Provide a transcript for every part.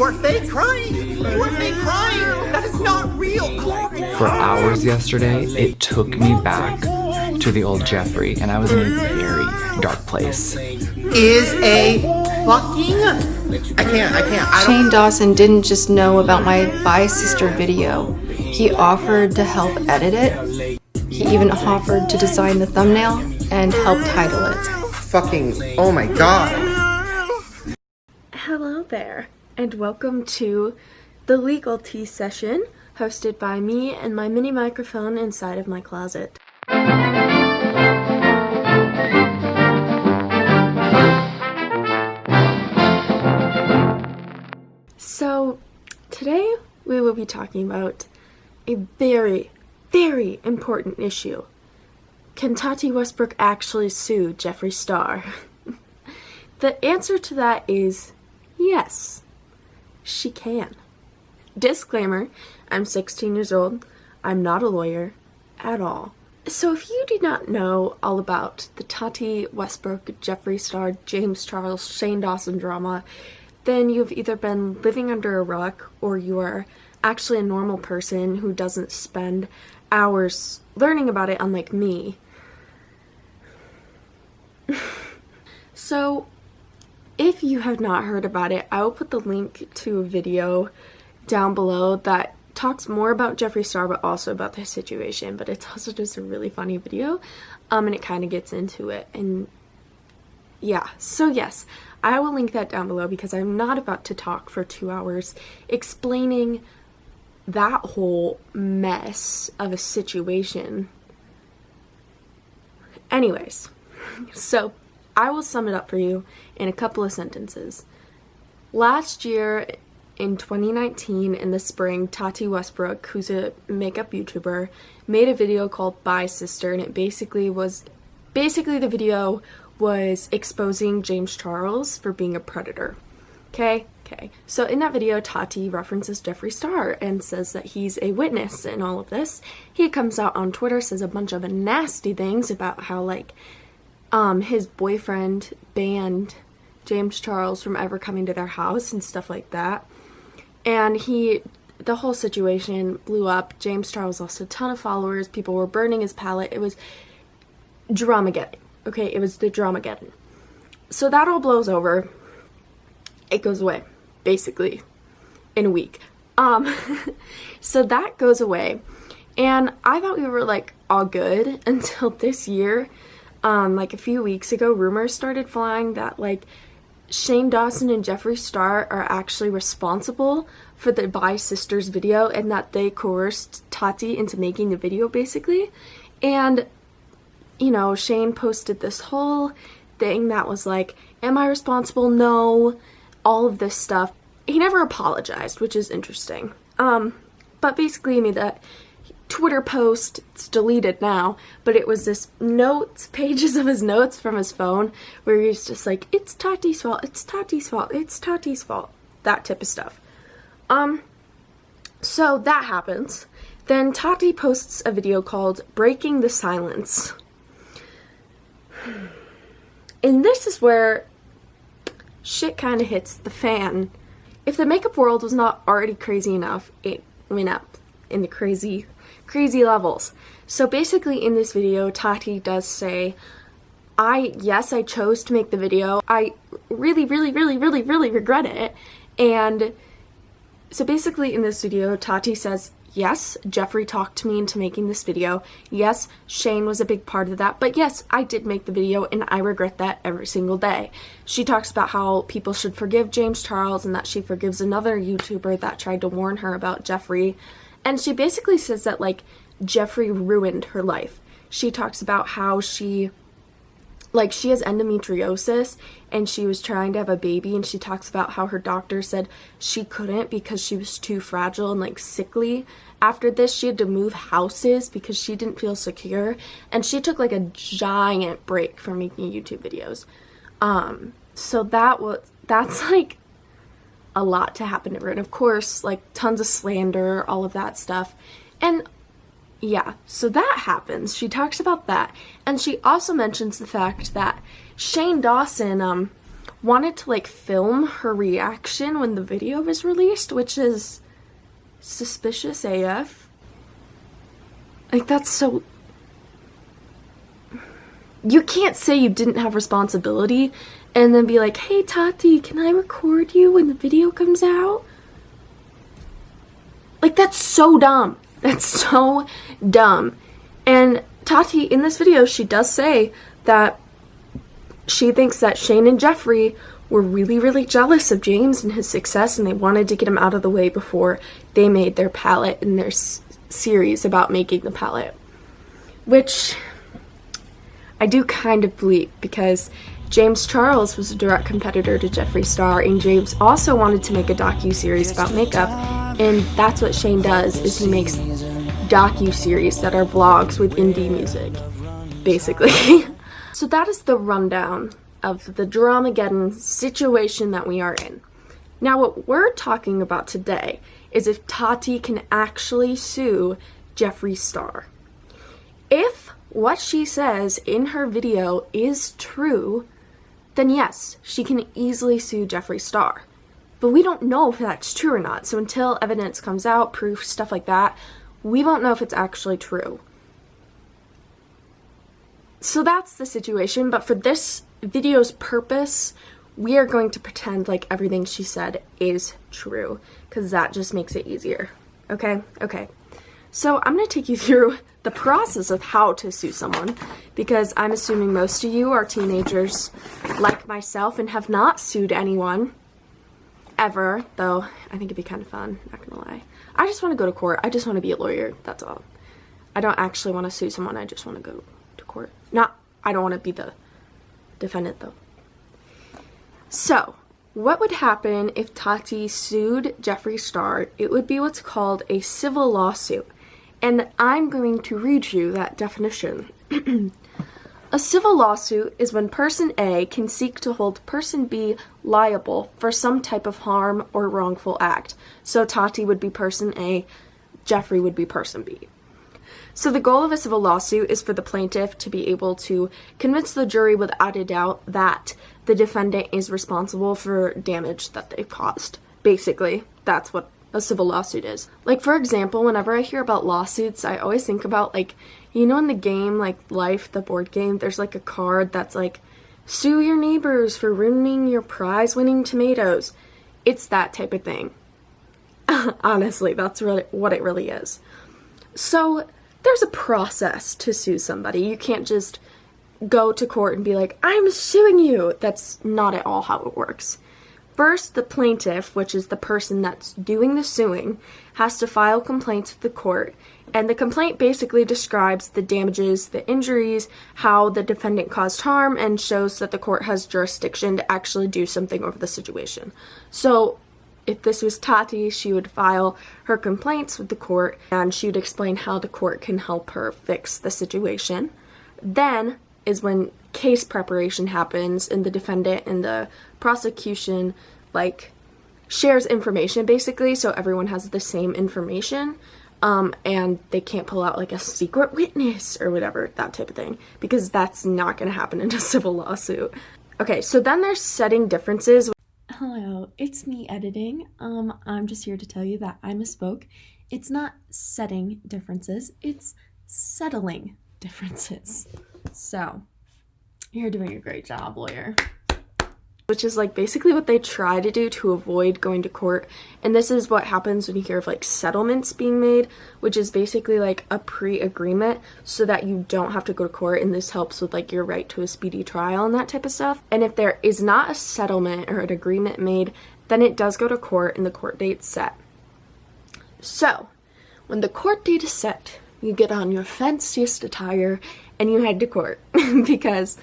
You are fake crying. You are fake crying. That is not real. For hours yesterday, it took me back to the old Jeffree, and I was in a very dark place. Is a fucking... I can't. Shane Dawson didn't just know about my Bye Sister video. He offered to help edit it. He even offered to design the thumbnail and help title it. Fucking, oh my god. Hello there, and welcome to the Legal Tea Session, hosted by me and my mini microphone inside of my closet. So, today we will be talking about a very, very important issue. Can Tati Westbrook actually sue Jeffree Star? The answer to that is yes, she can. Disclaimer, I'm 16 years old. I'm not a lawyer at all. So if you do not know all about the Tati Westbrook, Jeffree Star, James Charles, Shane Dawson drama, then you've either been living under a rock or you are actually a normal person who doesn't spend hours learning about it, unlike me. So, if you have not heard about it, I will put the link to a video down below that talks more about Jeffree Star but also about the situation, but it's also just a really funny video, and it kind of gets into it, and yeah, so yes, I will link that down below because I'm not about to talk for 2 hours explaining that whole mess of a situation. Anyways, so I will sum it up for you in a couple of sentences. Last year, in 2019, in the spring, Tati Westbrook, who's a makeup YouTuber, made a video called Bye Sister, and it basically the video was exposing James Charles for being a predator. Okay. So in that video, Tati references Jeffree Star and says that he's a witness in all of this. He comes out on Twitter, says a bunch of nasty things about how, like, his boyfriend banned James Charles from ever coming to their house and stuff like that. And the whole situation blew up. James Charles lost a ton of followers. People were burning his palette. It was dramageddon. Okay, it was the dramageddon. So that all blows over. It goes away, basically, in a week. So that goes away. And I thought we were, like, all good until this year. Like, a few weeks ago, rumors started flying that, like, Shane Dawson and Jeffree Star are actually responsible for the Bye Sisters video and that they coerced Tati into making the video, basically. And, you know, Shane posted this whole thing that was like, am I responsible? No. All of this stuff. He never apologized, which is interesting. But basically he made that Twitter post. It's deleted now, but it was this notes, pages of his notes from his phone where he's just like, it's Tati's fault, it's Tati's fault, it's Tati's fault. That type of stuff. So that happens. Then Tati posts a video called Breaking the Silence. And this is where shit kind of hits the fan. If the makeup world was not already crazy enough, it went up in the crazy levels. So basically in this video, Tati does say, yes, I chose to make the video. I really regret it. And so basically in this video, Tati says, yes, Jeffree talked to me into making this video. Yes, Shane was a big part of that. But yes, I did make the video and I regret that every single day. She talks about how people should forgive James Charles and that she forgives another YouTuber that tried to warn her about Jeffree. And she basically says that, like, Jeffree ruined her life. She talks about how she has endometriosis and she was trying to have a baby, and she talks about how her doctor said she couldn't because she was too fragile and, like, sickly. After this, she had to move houses because she didn't feel secure, and she took, like, a giant break from making YouTube videos. So that's like a lot to happen to her, and of course, like, tons of slander, all of that stuff. And yeah, so that happens. She talks about that, and she also mentions the fact that Shane Dawson wanted to like film her reaction when the video was released, which is suspicious AF. Like, that's so... You can't say you didn't have responsibility and then be like, hey Tati, can I record you when the video comes out? Like, that's so dumb. That's so dumb. And Tati, in this video, she does say that she thinks that Shane and Jeffree were really, really jealous of James and his success, and they wanted to get him out of the way before they made their palette and their series about making the palette. Which I do kind of believe, because James Charles was a direct competitor to Jeffree Star, and James also wanted to make a docu-series about makeup, and that's what Shane does, is he makes docu-series that are vlogs with indie music, basically. So that is the rundown of the Dramageddon situation that we are in. Now what we're talking about today is if Tati can actually sue Jeffree Star. If what she says in her video is true, then yes, she can easily sue Jeffree Star. But we don't know if that's true or not, so until evidence comes out, proof, stuff like that, we won't know if it's actually true. So that's the situation, but for this video's purpose, we are going to pretend like everything she said is true, because that just makes it easier. Okay? Okay. So I'm going to take you through the process of how to sue someone, because I'm assuming most of you are teenagers like myself and have not sued anyone ever, though I think it'd be kind of fun, not gonna lie. I just want to go to court. I just want to be a lawyer, that's all. I don't actually want to sue someone, I just want to go to court. I don't want to be the defendant, though. So, what would happen if Tati sued Jeffree Star? It would be what's called a civil lawsuit. And I'm going to read you that definition. A civil lawsuit is when person A can seek to hold person B liable for some type of harm or wrongful act. So Tati would be person A, Jeffree would be person B. So the goal of a civil lawsuit is for the plaintiff to be able to convince the jury without a doubt that the defendant is responsible for damage that they've caused. Basically, that's what a civil lawsuit is. Like, for example, whenever I hear about lawsuits, I always think about, like, you know, in the game, like, Life, the board game, there's, like, a card that's, like, sue your neighbors for ruining your prize-winning tomatoes. It's that type of thing. Honestly, that's really what it really is. So, there's a process to sue somebody. You can't just go to court and be like, I'm suing you. That's not at all how it works. First, the plaintiff, which is the person that's doing the suing, has to file complaints with the court, and the complaint basically describes the damages, the injuries, how the defendant caused harm, and shows that the court has jurisdiction to actually do something over the situation. So, if this was Tati, she would file her complaints with the court, and she would explain how the court can help her fix the situation. Then is when case preparation happens, and the defendant and the prosecution, like, shares information, basically, so everyone has the same information, and they can't pull out, like, a secret witness or whatever, that type of thing, because that's not going to happen in a civil lawsuit. Okay, so then there's setting differences. Hello, it's me editing. I'm just here to tell you that I misspoke. It's not setting differences, it's settling differences. So, you're doing a great job, lawyer. Which is, like, basically what they try to do to avoid going to court. And this is what happens when you hear of, like, settlements being made, which is basically, like, a pre-agreement so that you don't have to go to court, and this helps with, like, your right to a speedy trial and that type of stuff. And if there is not a settlement or an agreement made, then it does go to court and the court date's set. So, when the court date is set, you get on your fanciest attire and you head to court because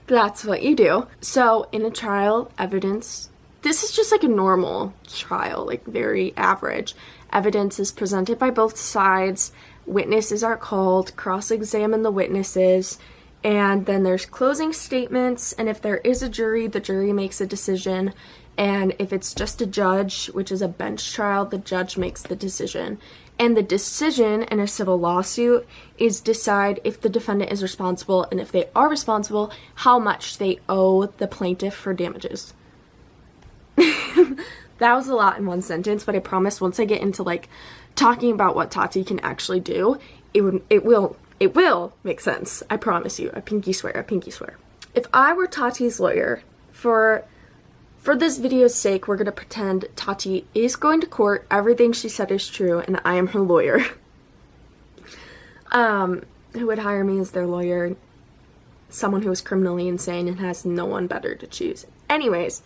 that's what you do. So in a trial, evidence, this is just like a normal trial, like very average. Evidence is presented by both sides, witnesses are called, cross-examine the witnesses, and then there's closing statements, and if there is a jury, the jury makes a decision, and if it's just a judge, which is a bench trial, the judge makes the decision. And the decision in a civil lawsuit is decide if the defendant is responsible, and if they are responsible, how much they owe the plaintiff for damages. That was a lot in one sentence, but I promise once I get into like talking about what Tati can actually do, it will make sense. I promise you. I pinky swear. If I were Tati's lawyer, for this video's sake, we're gonna pretend Tati is going to court, everything she said is true, and I am her lawyer. Who would hire me as their lawyer? Someone who is criminally insane and has no one better to choose. Anyways,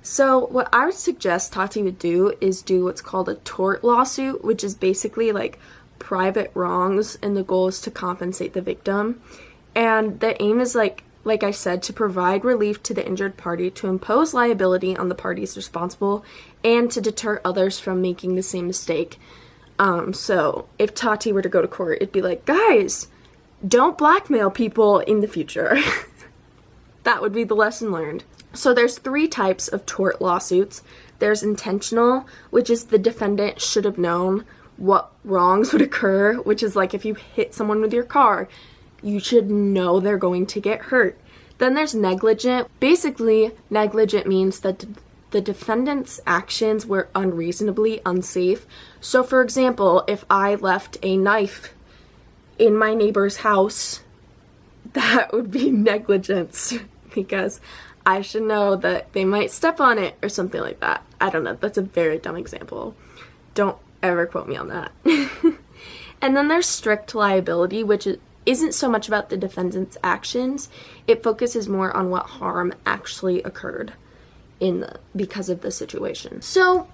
so what I would suggest Tati would do is do what's called a tort lawsuit, which is basically like private wrongs, and the goal is to compensate the victim. And the aim is like I said, to provide relief to the injured party, to impose liability on the parties responsible, and to deter others from making the same mistake. So if Tati were to go to court, it'd be like, guys, don't blackmail people in the future. That would be the lesson learned. So there's 3 types of tort lawsuits. There's intentional, which is the defendant should have known what wrongs would occur, which is like if you hit someone with your car, you should know they're going to get hurt. Then there's negligent. Basically, negligent means that the defendant's actions were unreasonably unsafe. So for example, if I left a knife in my neighbor's house, that would be negligence, because I should know that they might step on it or something like that. I don't know. That's a very dumb example. Don't ever quote me on that. And then there's strict liability, which isn't so much about the defendant's actions. It focuses more on what harm actually occurred because of the situation. So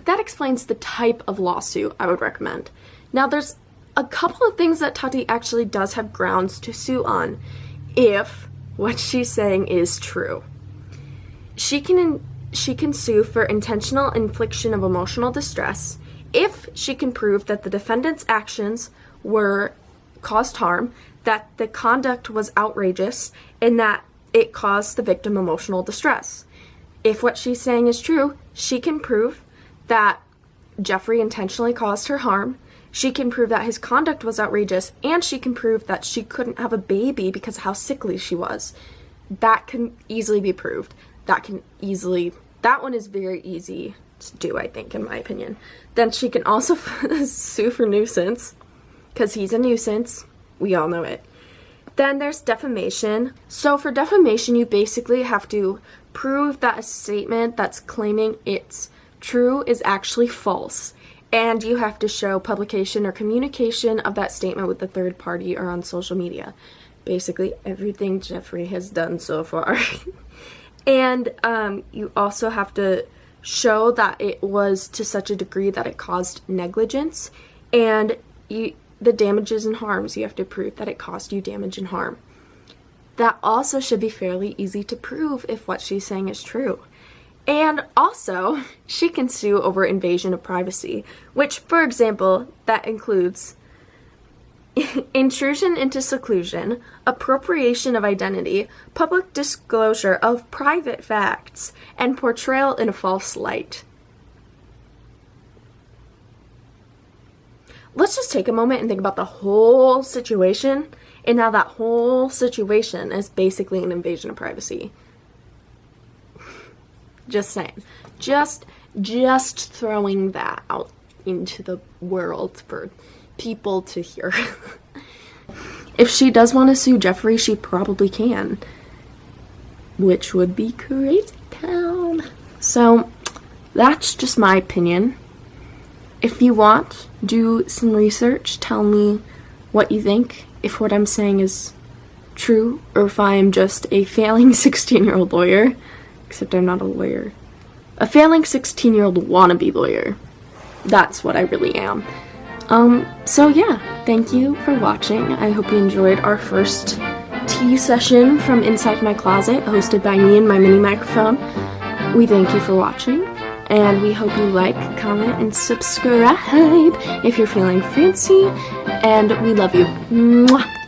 that explains the type of lawsuit I would recommend. Now there's a couple of things that Tati actually does have grounds to sue on if what she's saying is true. She can sue for intentional infliction of emotional distress if she can prove that the defendant's actions caused harm, that the conduct was outrageous, and that it caused the victim emotional distress. If what she's saying is true, she can prove that Jeffree intentionally caused her harm, she can prove that his conduct was outrageous, and she can prove that she couldn't have a baby because of how sickly she was. That can easily be proved. That one is very easy to do, I think, in my opinion. Then she can also sue for nuisance, because he's a nuisance. We all know it. Then there's defamation. So for defamation, you basically have to prove that a statement that's claiming it's true is actually false. And you have to show publication or communication of that statement with a third party or on social media. Basically everything Jeffree has done so far. And you also have to show that it was to such a degree that it caused negligence. And the damages and harms, you have to prove that it caused you damage and harm. That also should be fairly easy to prove if what she's saying is true. And also, she can sue over invasion of privacy, which, for example, that includes intrusion into seclusion, appropriation of identity, public disclosure of private facts, and portrayal in a false light. Let's just take a moment and think about the whole situation, and now that whole situation is basically an invasion of privacy. Just saying. Just throwing that out into the world for people to hear. If she does want to sue Jeffree, she probably can. Which would be crazy town. So, that's just my opinion. If you want, do some research. Tell me what you think. If what I'm saying is true, or if I am just a failing 16-year-old lawyer. Except I'm not a lawyer. A failing 16-year-old wannabe lawyer. That's what I really am. So yeah, thank you for watching. I hope you enjoyed our first tea session from inside my closet, hosted by me and my mini microphone. We thank you for watching, and we hope you like, comment, and subscribe if you're feeling fancy, and we love you. Mwah!